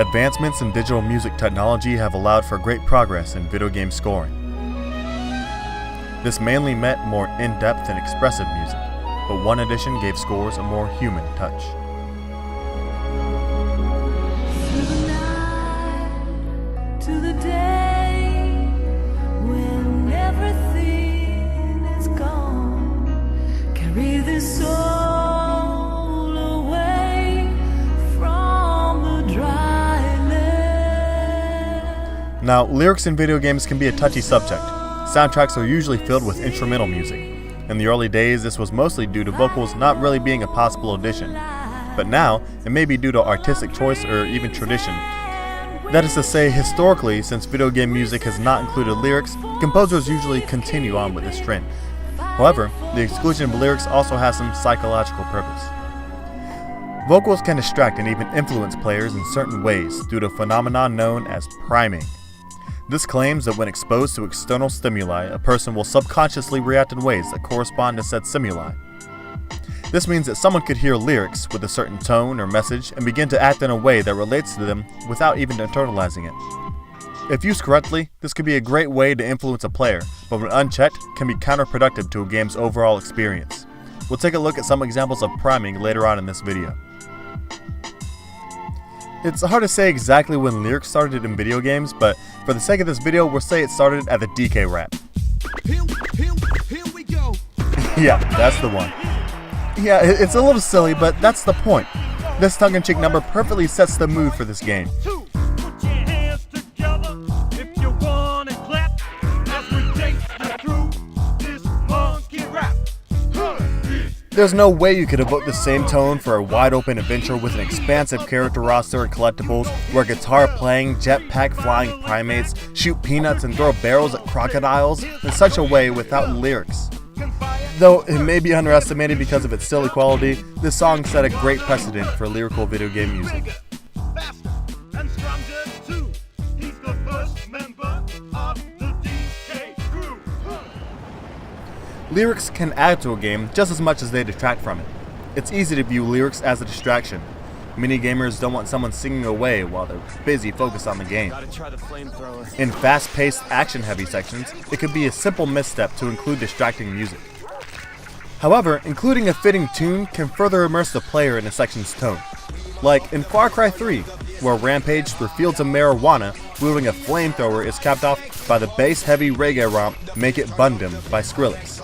Advancements in digital music technology have allowed for great progress in video game scoring. This mainly meant more in-depth and expressive music, but one edition gave scores a more human touch. Through the night to the day, when everything is gone, carry this soul away from the dry land. Now, lyrics in video games can be a touchy subject. Soundtracks are usually filled with instrumental music. In the early days, this was mostly due to vocals not really being a possible addition. But now, it may be due to artistic choice or even tradition. That is to say, historically, since video game music has not included lyrics, composers usually continue on with this trend. However, the exclusion of lyrics also has some psychological purpose. Vocals can distract and even influence players in certain ways due to a phenomenon known as priming. This claims that when exposed to external stimuli, a person will subconsciously react in ways that correspond to said stimuli. This means that someone could hear lyrics with a certain tone or message and begin to act in a way that relates to them without even internalizing it. If used correctly, this could be a great way to influence a player, but when unchecked, can be counterproductive to a game's overall experience. We'll take a look at some examples of priming later on in this video. It's hard to say exactly when lyrics started in video games, but for the sake of this video, we'll say it started at the DK rap. Here we go. Yeah, that's the one. Yeah, it's a little silly, but that's the point. This tongue-in-cheek number perfectly sets the mood for this game. Put your hands together if you wanna clap as we take you through this monkey rap. There's no way you could evoke the same tone for a wide-open adventure with an expansive character roster and collectibles, where guitar playing, jetpack flying primates, shoot peanuts and throw barrels at crocodiles in such a way without lyrics. Though it may be underestimated because of its silly quality, this song set a great precedent for lyrical video game music. Faster and stronger too. He's the first member of the DK crew. Lyrics can add to a game just as much as they detract from it. It's easy to view lyrics as a distraction. Many gamers don't want someone singing away while they're busy focused on the game. Gotta try the flamethrower. In fast-paced, action-heavy sections, it could be a simple misstep to include distracting music. However, including a fitting tune can further immerse the player in a section's tone. Like in Far Cry 3, where a rampage through fields of marijuana wielding a flamethrower is capped off by the bass-heavy reggae romp Make It Bun Dem by Skrillex.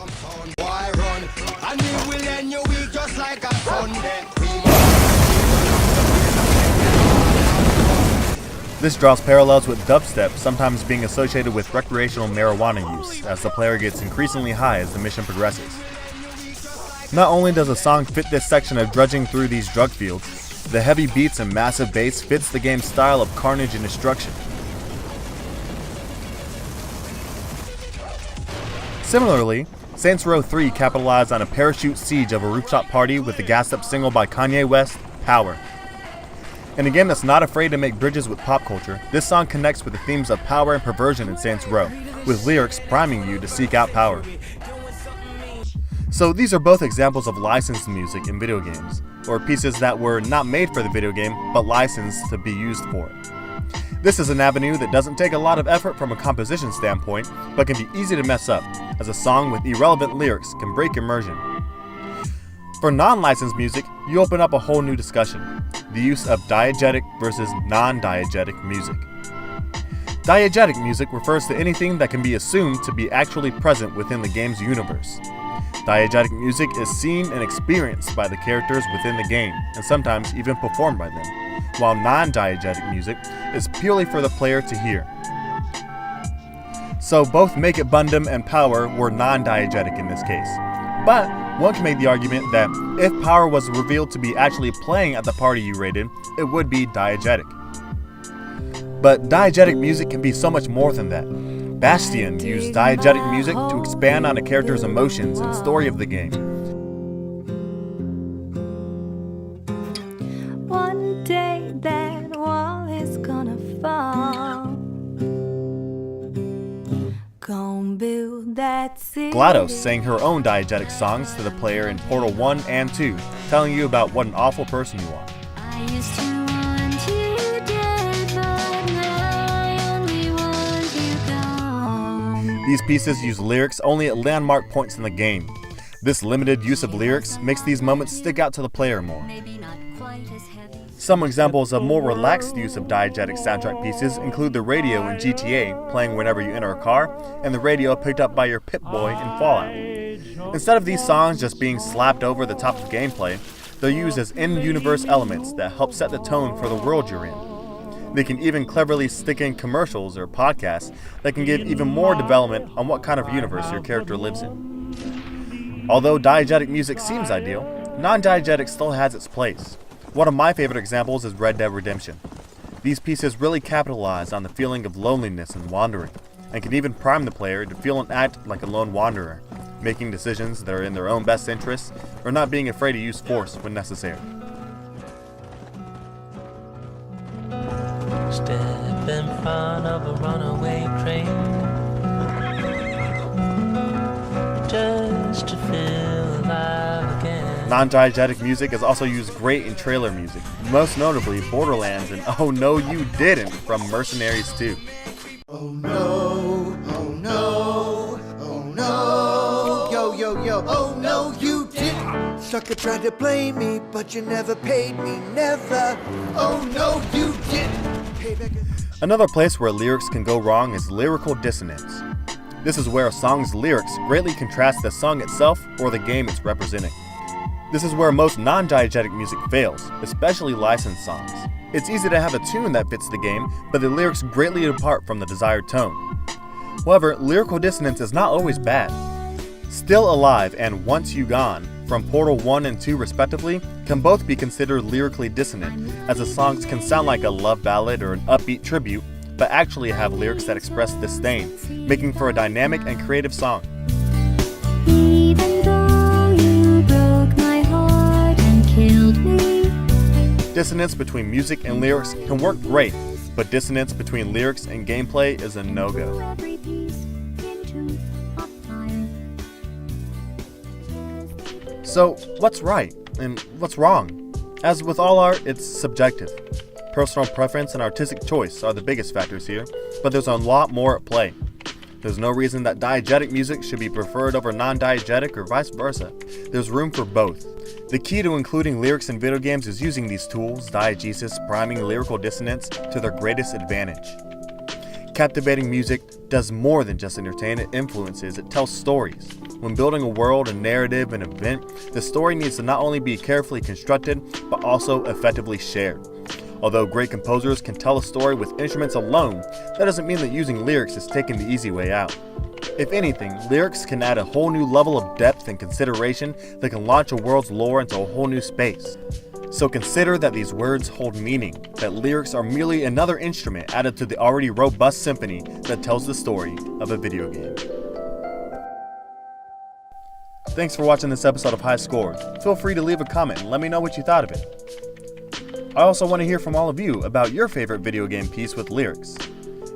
This draws parallels with dubstep, sometimes being associated with recreational marijuana use, as the player gets increasingly high as the mission progresses. Not only does the song fit this section of drudging through these drug fields, the heavy beats and massive bass fits the game's style of carnage and destruction. Similarly, Saints Row 3 capitalized on a parachute siege of a rooftop party with the gassed-up single by Kanye West, Power. In a game that's not afraid to make bridges with pop culture, this song connects with the themes of power and perversion in Saints Row, with lyrics priming you to seek out power. So these are both examples of licensed music in video games, or pieces that were not made for the video game, but licensed to be used for it. This is an avenue that doesn't take a lot of effort from a composition standpoint, but can be easy to mess up, as a song with irrelevant lyrics can break immersion. For non-licensed music, you open up a whole new discussion: the use of diegetic versus non-diegetic music. Diegetic music refers to anything that can be assumed to be actually present within the game's universe. Diegetic music is seen and experienced by the characters within the game, and sometimes even performed by them, while non-diegetic music is purely for the player to hear. So both Make It Bun Dem and Power were non-diegetic in this case. But one can make the argument that if Power was revealed to be actually playing at the party you raided, it would be diegetic. But diegetic music can be so much more than that. Bastion used diegetic music to expand on a character's emotions and story of the game. One day that wall is gonna fall. Gonna build that city. GLaDOS sang her own diegetic songs to the player in Portal 1 and 2, telling you about what an awful person you are. I used to want you dead. These pieces use lyrics only at landmark points in the game. This limited use of lyrics makes these moments stick out to the player more. Some examples of more relaxed use of diegetic soundtrack pieces include the radio in GTA, playing whenever you enter a car, and the radio picked up by your Pip-Boy in Fallout. Instead of these songs just being slapped over the top of gameplay, they're used as in-universe elements that help set the tone for the world you're in. They can even cleverly stick in commercials or podcasts that can give even more development on what kind of universe your character lives in. Although diegetic music seems ideal, non-diegetic still has its place. One of my favorite examples is Red Dead Redemption. These pieces really capitalize on the feeling of loneliness and wandering, and can even prime the player to feel and act like a lone wanderer, making decisions that are in their own best interests, or not being afraid to use force when necessary. Step in front of a runaway train, just to feel alive again. Non-diegetic music is also used great in trailer music, most notably Borderlands and Oh No You Didn't from Mercenaries 2. Oh no, oh no, oh no, yo, yo, yo, oh no you didn't. Sucker tried to blame me, but you never paid me, never. Oh no you didn't. Payback. Another place where lyrics can go wrong is lyrical dissonance. This is where a song's lyrics greatly contrast the song itself or the game it's representing. This is where most non-diegetic music fails, especially licensed songs. It's easy to have a tune that fits the game, but the lyrics greatly depart from the desired tone. However, lyrical dissonance is not always bad. Still Alive and Once You Gone, from Portal 1 and 2 respectively, can both be considered lyrically dissonant, as the songs can sound like a love ballad or an upbeat tribute, but actually have lyrics that express disdain, making for a dynamic and creative song. Even though you broke my heart and killed me. Dissonance between music and lyrics can work great, but dissonance between lyrics and gameplay is a no-go. Every piece into a fire. So, what's right and what's wrong? As with all art, it's subjective. Personal preference and artistic choice are the biggest factors here, but there's a lot more at play. There's no reason that diegetic music should be preferred over non-diegetic or vice versa. There's room for both. The key to including lyrics in video games is using these tools, diegesis, priming lyrical dissonance, to their greatest advantage. Captivating music does more than just entertain, it influences, it tells stories. When building a world, a narrative, an event, the story needs to not only be carefully constructed, but also effectively shared. Although great composers can tell a story with instruments alone, that doesn't mean that using lyrics is taking the easy way out. If anything, lyrics can add a whole new level of depth and consideration that can launch a world's lore into a whole new space. So consider that these words hold meaning, that lyrics are merely another instrument added to the already robust symphony that tells the story of a video game. Thanks for watching this episode of High Score. Feel free to leave a comment and let me know what you thought of it. I also want to hear from all of you about your favorite video game piece with lyrics.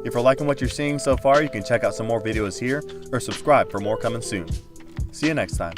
If you're liking what you're seeing so far, you can check out some more videos here or subscribe for more coming soon. See you next time.